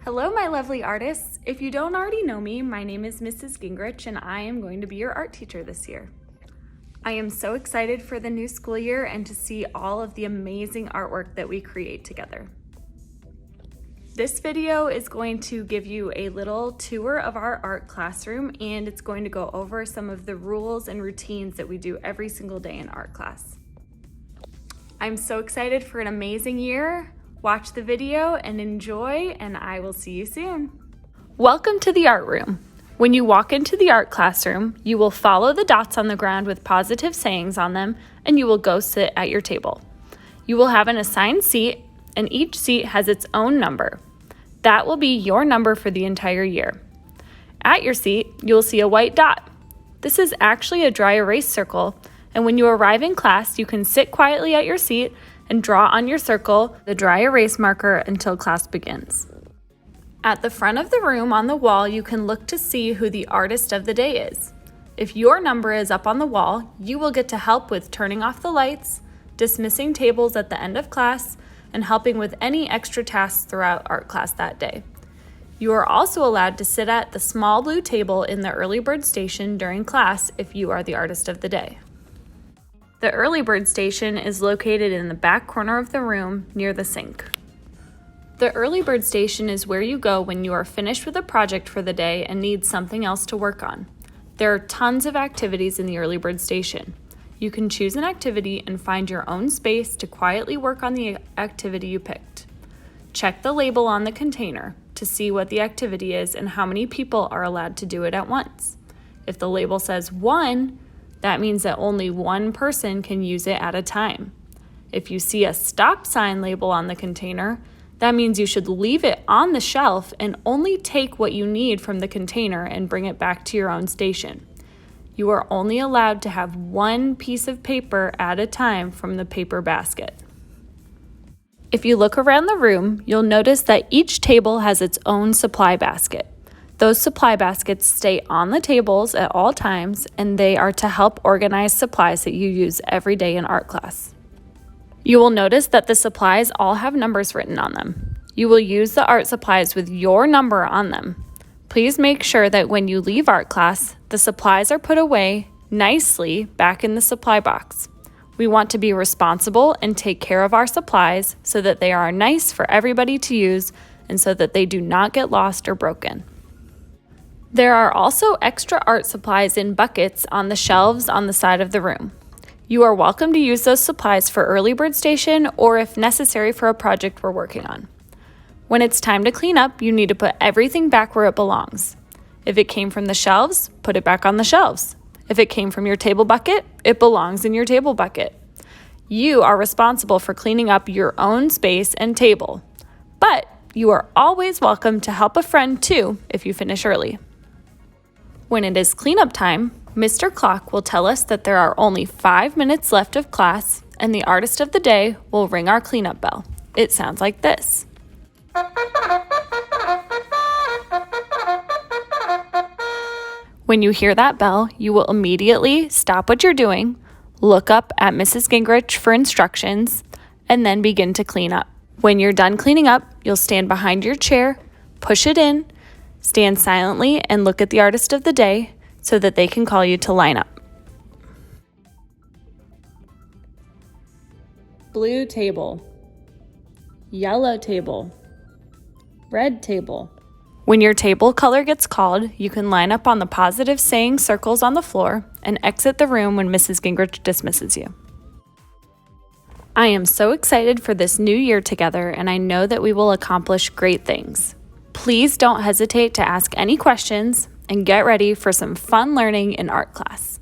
Hello, my lovely artists. If you don't already know me, my name is Mrs. Gingrich and I am going to be your art teacher this year. I am so excited for the new school year and to see all of the amazing artwork that we create together. This video is going to give you a little tour of our art classroom, and it's going to go over some of the rules and routines that we do every single day in art class. I'm so excited for an amazing year. Watch the video and enjoy, and I will see you soon. Welcome to the art room. When you walk into the art classroom, you will follow the dots on the ground with positive sayings on them, and you will go sit at your table. You will have an assigned seat, and each seat has its own number. That will be your number for the entire year. At your seat, you will see a white dot. This is actually a dry erase circle, and when you arrive in class, you can sit quietly at your seat and draw on your circle the dry erase marker until class begins. At the front of the room on the wall, you can look to see who the artist of the day is. If your number is up on the wall, you will get to help with turning off the lights, dismissing tables at the end of class, and helping with any extra tasks throughout art class that day. You are also allowed to sit at the small blue table in the early bird station during class if you are the artist of the day. The early bird station is located in the back corner of the room near the sink. The early bird station is where you go when you are finished with a project for the day and need something else to work on. There are tons of activities in the early bird station. You can choose an activity and find your own space to quietly work on the activity you picked. Check the label on the container to see what the activity is and how many people are allowed to do it at once. If the label says 1, that means that only one person can use it at a time. If you see a stop sign label on the container, that means you should leave it on the shelf and only take what you need from the container and bring it back to your own station. You are only allowed to have one piece of paper at a time from the paper basket. If you look around the room, you'll notice that each table has its own supply basket. Those supply baskets stay on the tables at all times, and they are to help organize supplies that you use every day in art class. You will notice that the supplies all have numbers written on them. You will use the art supplies with your number on them. Please make sure that when you leave art class, the supplies are put away nicely back in the supply box. We want to be responsible and take care of our supplies so that they are nice for everybody to use and so that they do not get lost or broken. There are also extra art supplies in buckets on the shelves on the side of the room. You are welcome to use those supplies for early bird station or if necessary for a project we're working on. When it's time to clean up, you need to put everything back where it belongs. If it came from the shelves, put it back on the shelves. If it came from your table bucket, it belongs in your table bucket. You are responsible for cleaning up your own space and table, but you are always welcome to help a friend too if you finish early. When it is cleanup time, Mr. Clock will tell us that there are only 5 minutes left of class, and the artist of the day will ring our cleanup bell. It sounds like this. When you hear that bell, you will immediately stop what you're doing, look up at Mrs. Gingrich for instructions, and then begin to clean up. When you're done cleaning up, you'll stand behind your chair, push it in, stand silently and look at the artist of the day so that they can call you to line up. Blue table, yellow table, red table. When your table color gets called, you can line up on the positive saying circles on the floor and exit the room when Mrs. Gingrich dismisses you. I am so excited for this new year together, and I know that we will accomplish great things. Please don't hesitate to ask any questions and get ready for some fun learning in art class.